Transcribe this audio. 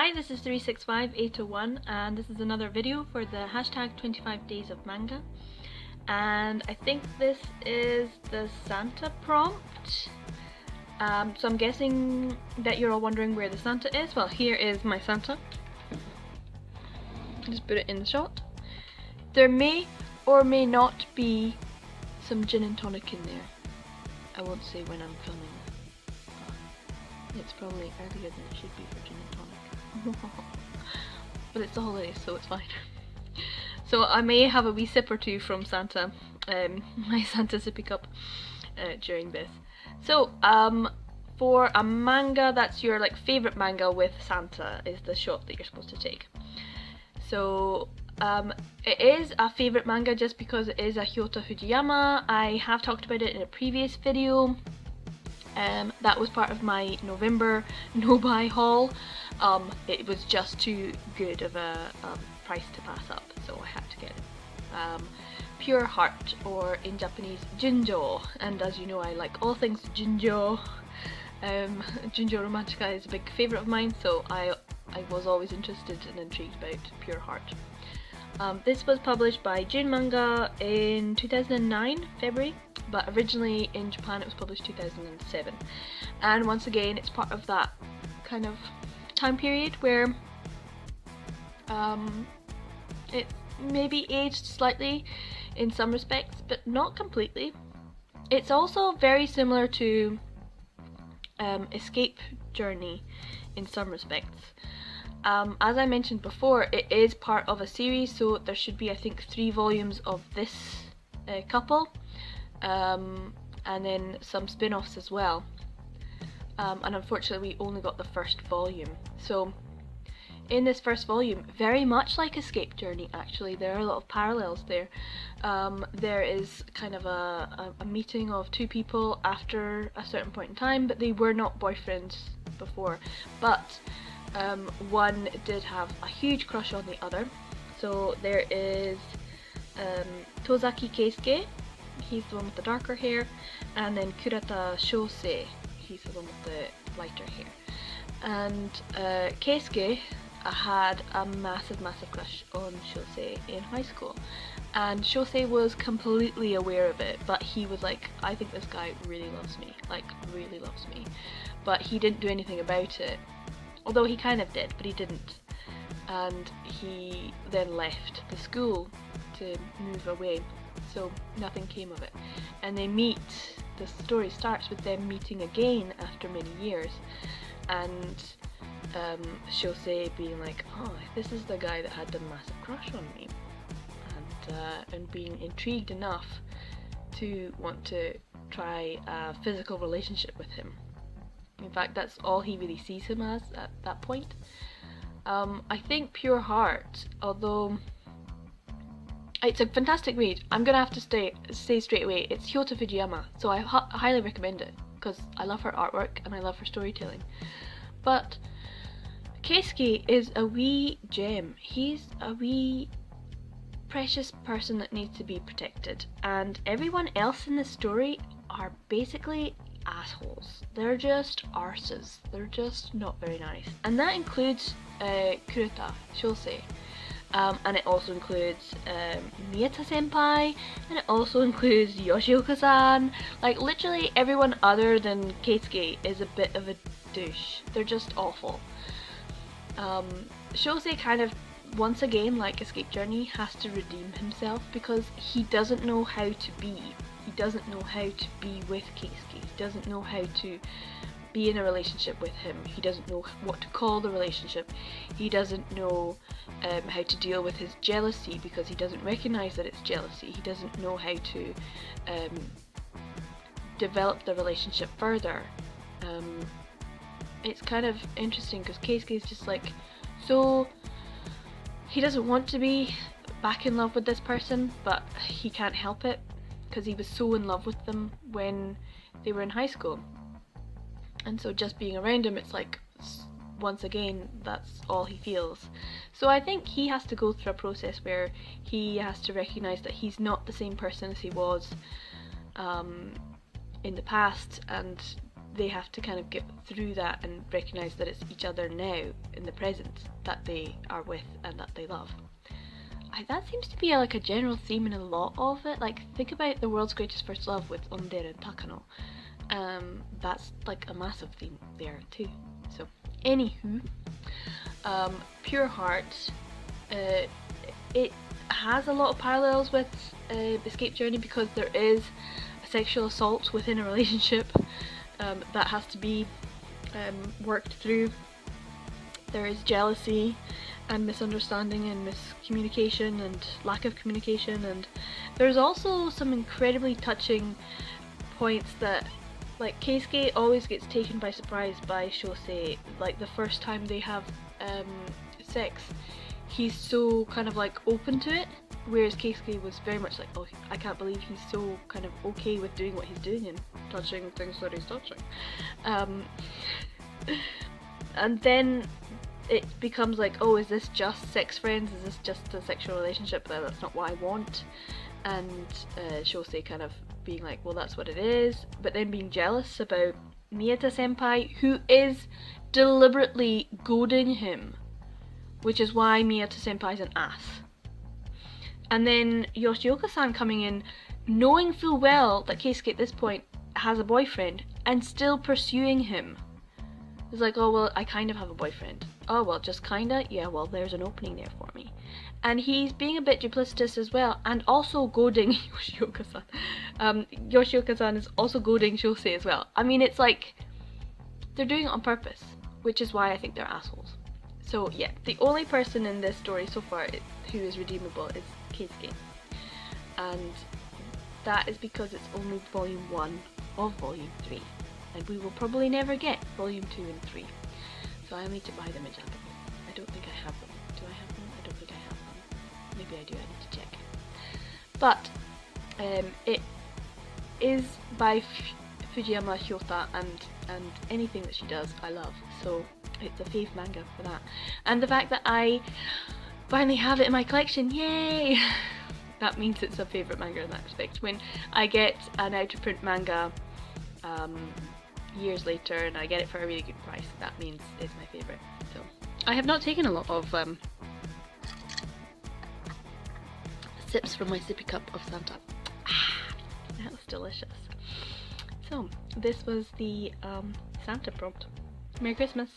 Hi, this is 365801 and this is another video for the hashtag 25 days of manga, and I think this is the Santa prompt. So I'm guessing that you're all wondering where the Santa is. Well, here is my Santa. Just put it in the shot. There may or may not be some gin and tonic in there. I won't say when I'm filming. It's probably earlier than it should be for gin and tonic. But it's the holidays, so it's fine. So I may have a wee sip or two from Santa, my Santa sippy cup, during this. So for a manga that's your favourite manga with Santa is the shot that you're supposed to take. So it is a favourite manga just because it is a Hyota Fujiyama. I have talked about it in a previous video. That was part of my November no-buy haul. It was just too good of a price to pass up, so I had to get it. Pure Heart, or in Japanese, Junjo, and as you know I like all things Junjo. Junjo Romantica is a big favourite of mine, so I was always interested and intrigued about Pure Heart. This was published by June Manga in 2009, February, but originally in Japan it was published 2007. And once again, it's part of that kind of time period where it's maybe aged slightly in some respects, but not completely. It's also very similar to Escape Journey in some respects. As I mentioned before, it is part of a series, so there should be, I think, 3 volumes of this couple, and then some spin-offs as well. And unfortunately we only got the first volume. So in this first volume, very much like Escape Journey actually, there are a lot of parallels there. There is kind of a meeting of 2 people after a certain point in time, but they were not boyfriends before. But one did have a huge crush on the other. So there is Tozaki Keisuke, he's the one with the darker hair, and then Kurata Shosei, he's the one with the lighter hair. And Keisuke had a massive crush on Shosei in high school, and Shosei was completely aware of it, but he was like, I think this guy really loves me, really loves me, but he didn't do anything about it. Although he kind of did, but he didn't. And he then left the school to move away, so nothing came of it. And they meet, the story starts with them meeting again after many years, and Shosei being like, oh, this is the guy that had the massive crush on me, and being intrigued enough to want to try a physical relationship with him. In fact, that's all he really sees him as at that point. I think Pure Heart, although it's a fantastic read, I'm gonna have to say straight away, it's Hyota Fujiyama, so I highly recommend it because I love her artwork and I love her storytelling. But Keisuke is a wee gem. He's a wee precious person that needs to be protected, and everyone else in the story are basically assholes. They're just arses. They're just not very nice. And that includes Kurata Shosei. And it also includes Miyata senpai, and it also includes Yoshioka-san. Literally everyone other than Keisuke is a bit of a douche. They're just awful. Shosei kind of, once again, like Escape Journey, has to redeem himself because he doesn't know how to be. He doesn't know how to be with Keisuke. He doesn't know how to be in a relationship with him. He doesn't know what to call the relationship. He doesn't know how to deal with his jealousy because he doesn't recognise that it's jealousy. He doesn't know how to develop the relationship further. It's kind of interesting because Keisuke is just like, so he doesn't want to be back in love with this person, but he can't help it because he was so in love with them when they were in high school. And so just being around him, it's like, once again, that's all he feels. So I think he has to go through a process where he has to recognise that he's not the same person as he was in the past, and they have to kind of get through that and recognise that it's each other now in the present that they are with and that they love. That seems to be like a general theme in a lot of it. Like, think about The World's Greatest First Love with Onder and Takano. That's like a massive theme there too. So, anywho, Pure Heart, it has a lot of parallels with Escape Journey because there is a sexual assault within a relationship that has to be worked through. There is jealousy and misunderstanding and miscommunication and lack of communication, and there's also some incredibly touching points that, like, Keisuke always gets taken by surprise by Shosei. Like, the first time they have sex, he's so kind of like open to it, whereas Keisuke was very much like, oh, I can't believe he's so kind of okay with doing what he's doing and touching things that he's touching. And then it becomes like, oh, is this just sex friends? Is this just a sexual relationship? That's not what I want. And Shosei kind of being like, well, that's what it is, but then being jealous about Miyata senpai, who is deliberately goading him, which is why Miyata senpai is an ass. And then Yoshioka-san coming in, knowing full well that Keisuke at this point has a boyfriend, and still pursuing him. It's like, oh, well, I kind of have a boyfriend. Oh, well, just kinda? Yeah, well, there's an opening there for me. And he's being a bit duplicitous as well, and also goading Yoshioka-san. Yoshioka-san is also goading Shosei as well. I mean, it's like, they're doing it on purpose, which is why I think they're assholes. So yeah, the only person in this story so far who is redeemable is Keisuke. And that is because it's only volume 1 of volume 3. And we will probably never get volume 2 and 3. So I'll need to buy them in Japan. I don't think I have them. Do I have them? I don't think I have them. Maybe I do, I need to check. But it is by Fujiyama Hyota, and anything that she does I love. So it's a fave manga for that. And the fact that I finally have it in my collection, yay! That means it's a favourite manga in that respect. When I get an out of print manga years later and I get it for a really good price, that means it's my favourite. So I have not taken a lot of sips from my sippy cup of Santa. That was delicious. So this was the Santa prompt. Merry Christmas!